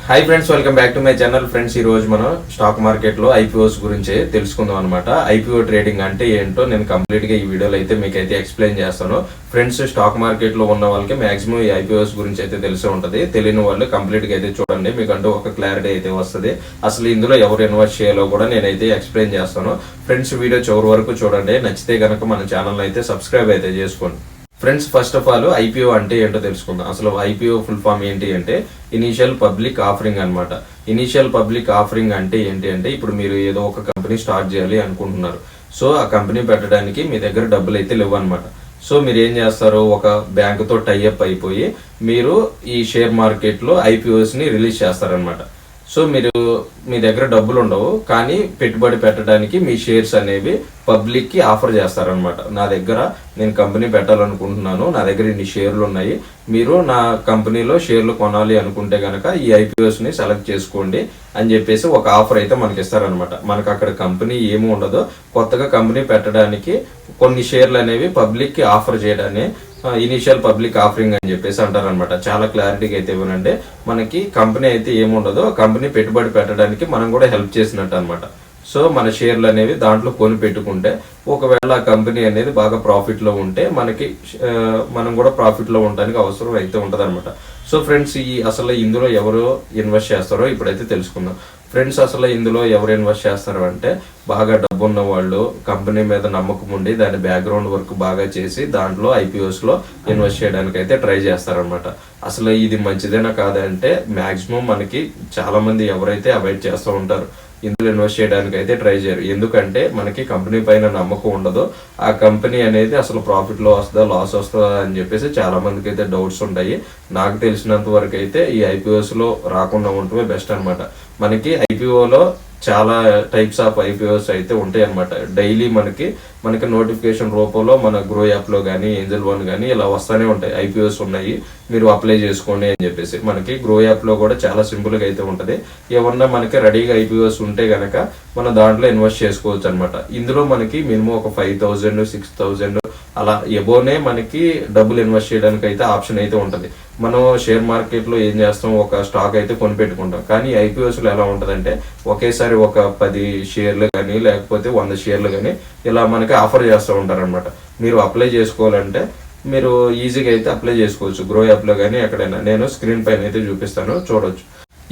Hi friends, welcome back to my channel. Friends, ఈ రోజు మనం స్టాక్ మార్కెట్ లో ఐపీఓస్ గురించి తెలుసుకుందాం అనమాట. ఐపీఓ ట్రేడింగ్ అంటే ఏంటో నేను కంప్లీట్ గా ఈ వీడియోలో అయితే మీకైతే ఎక్స్ప్లెయిన్ చేస్తాను. ఫ్రెండ్స్, స్టాక్ మార్కెట్ లో ఉన్న వాళ్ళకి మాక్సిమం ఈ ఐపీఓస్ గురించి అయితే తెలిసి ఉంటది. తెలియని వాళ్ళు కంప్లీట్ గా అయితే చూడండి, మీకంటూ ఒక క్లారిటీ అయితే వస్తుంది. అసలు ఇందులో ఎవరు ఇన్వెస్ట్ చేయాలో కూడా నేనైతే ఎక్స్ప్లెయిన్ చేస్తాను. ఫ్రెండ్స్, వీడియో చివరి వరకు చూడండి. నచ్చితే కనుక మన ఛానల్ అయితే సబ్స్క్రైబ్ అయితే చేసుకోండి. Friends, first of all IPO అంటే ఏంటో తెలుసుకుందాం. అసలు ఐపీఓ ఫుల్ ఫామ్ ఏంటి అంటే ఇనీషియల్ పబ్లిక్ ఆఫరింగ్ అనమాట. ఇనీషియల్ పబ్లిక్ ఆఫరింగ్ అంటే ఏంటి అంటే ఇప్పుడు మీరు ఏదో ఒక కంపెనీ స్టార్ట్ చేయాలి అనుకుంటున్నారు. సో ఆ కంపెనీ పెట్టడానికి మీ దగ్గర డబ్బులు అయితే లేవు అనమాట. సో మీరు ఏం చేస్తారు, ఒక బ్యాంకుతో టైఅప్ అయిపోయి మీరు ఈ షేర్ మార్కెట్ లో ఐపీఓస్ ని రిలీజ్ చేస్తారనమాట. సో మీరు మీ దగ్గర డబ్బులు ఉండవు, కానీ పెట్టుబడి పెట్టడానికి మీ షేర్స్ అనేవి పబ్లిక్ కి ఆఫర్ చేస్తారనమాట. నా దగ్గర నేను కంపెనీ పెట్టాలనుకుంటున్నాను, నా దగ్గర ఇన్ని షేర్లు ఉన్నాయి, మీరు నా కంపెనీలో షేర్లు కొనాలి అనుకుంటే గనక ఈ ఐపీఓస్ ని సెలెక్ట్ చేసుకోండి అని చెప్పేసి ఒక ఆఫర్ అయితే మనకి ఇస్తారనమాట. మనకు అక్కడ కంపెనీ ఏమి ఉండదు, కొత్తగా కంపెనీ పెట్టడానికి కొన్ని షేర్లు అనేవి పబ్లిక్ కి ఆఫర్ చేయడాన్ని ఇనిషియల్ పబ్లిక్ ఆఫరింగ్ అని చెప్పేసి అంటారనమాట. చాలా క్లారిటీగా అయితే ఇవ్వనంటే మనకి కంపెనీ అయితే ఏముండదో, కంపెనీ పెట్టుబడి పెట్టడానికి మనం కూడా హెల్ప్ చేసినట్టు అనమాట. సో మన షేర్లు అనేవి దాంట్లో కొని పెట్టుకుంటే ఒకవేళ ఆ కంపెనీ అనేది బాగా ప్రాఫిట్ లో ఉంటే మనం కూడా ప్రాఫిట్ లో ఉండడానికి అవసరం అయితే ఉంటది అనమాట. సో ఫ్రెండ్స్, అసలు ఇందులో ఎవరు ఇన్వెస్ట్ చేస్తారో ఇప్పుడైతే తెలుసుకుందాం. ఫ్రెండ్స్, అసలు ఇందులో ఎవరు ఇన్వెస్ట్ చేస్తారు అంటే బాగా డబ్బు ఉన్న వాళ్ళు, కంపెనీ మీద నమ్మకం ఉండి దాని బ్యాక్గ్రౌండ్ వర్క్ బాగా చేసి దాంట్లో ఐపీఓస్ లో ఇన్వెస్ట్ చేయడానికి అయితే ట్రై చేస్తారనమాట. అసలు ఇది మంచిదేనా కాదంటే మాక్సిమం మనకి చాలా మంది ఎవరైతే అవాయిడ్ చేస్తూ ఉంటారు, ఇందులో ఇన్వెస్ట్ చేయడానికి అయితే ట్రై చేయరు. ఎందుకంటే మనకి కంపెనీ పైన నమ్మకం ఉండదు, ఆ కంపెనీ అనేది అసలు ప్రాఫిట్ లో వస్తుందా లాస్ వస్తుందా అని చెప్పేసి చాలా మందికి అయితే డౌట్స్ ఉంటాయి. నాకు తెలిసినంత వరకు అయితే ఈ ఐపీఓస్ లో రాకుండా ఉండటమే బెస్ట్ అనమాట. మనకి ఐపీఓలో చాలా టైప్స్ ఆఫ్ ఐపీఓస్ అయితే ఉంటాయి అనమాట. డైలీ మనకి నోటిఫికేషన్ రూపంలో మన గ్రో యాప్ లో కానీ ఏంజల్ వన్ కానీ ఇలా వస్తానే ఉంటాయి. ఐపీఓస్ ఉన్నాయి, మీరు అప్లై చేసుకోండి అని చెప్పేసి. మనకి గ్రో యాప్ లో కూడా చాలా సింపుల్ గా అయితే ఉంటది. ఏమన్నా మనకి రెడీగా ఐపీఓస్ ఉంటే గనక మనం దాంట్లో ఇన్వెస్ట్ చేసుకోవచ్చు అనమాట. ఇందులో మనకి మినిమం ఒక 5,000 6,000 అలా ఎబోనే మనకి డబ్బులు ఇన్వెస్ట్ చేయడానికి అయితే ఆప్షన్ అయితే ఉంటది. మనం షేర్ మార్కెట్ లో ఏం చేస్తాం, ఒక స్టాక్ అయితే కొనిపెట్టుకుంటాం. కానీ ఐపీఓస్ లో ఎలా ఉంటదంటే ఒకేసారి ఒక 10 షేర్లు కానీ లేకపోతే 100 షేర్లు కానీ ఇలా మనకి ఆఫర్ చేస్తూ ఉంటారు అనమాట. మీరు అప్లై చేసుకోవాలంటే మీరు ఈజీగా అయితే అప్లై చేసుకోవచ్చు, గ్రో యాప్ లో కానీ ఎక్కడైనా. నేను స్క్రీన్ పైన అయితే చూపిస్తాను, చూడొచ్చు.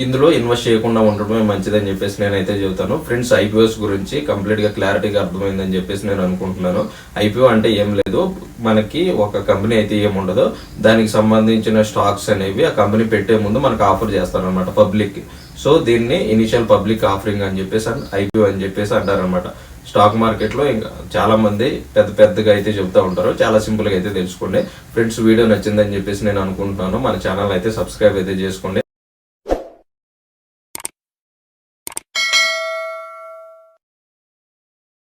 ఇందులో ఇన్వెస్ట్ చేయకుండా ఉండడమే మంచిదని చెప్పేసి నేనైతే చెబుతాను. ఫ్రెండ్స్, ఐపీఓస్ గురించి కంప్లీట్ గా క్లారిటీగా అర్థమైందని చెప్పేసి నేను అనుకుంటున్నాను. ఐపీఓ అంటే ఏం లేదు, మనకి ఒక కంపెనీ అయితే ఏముండదు, దానికి సంబంధించిన స్టాక్స్ అనేవి ఆ కంపెనీ పెట్టే ముందు మనకు ఆఫర్ చేస్తారనమాట పబ్లిక్ కి. సో దీన్ని ఇనిషియల్ పబ్లిక్ ఆఫరింగ్ అని చెప్పేసి ఐపీఓ అని చెప్పేసి అంటారనమాట. స్టాక్ మార్కెట్ లో ఇంకా చాలా మంది పెద్దగా అయితే చెబుతూ ఉంటారు. చాలా సింపుల్ గా అయితే తెలుసుకోండి. ఫ్రెండ్స్, వీడియో నచ్చిందని చెప్పేసి నేను అనుకుంటున్నాను. మన ఛానల్ అయితే సబ్స్క్రైబ్ అయితే చేసుకోండి.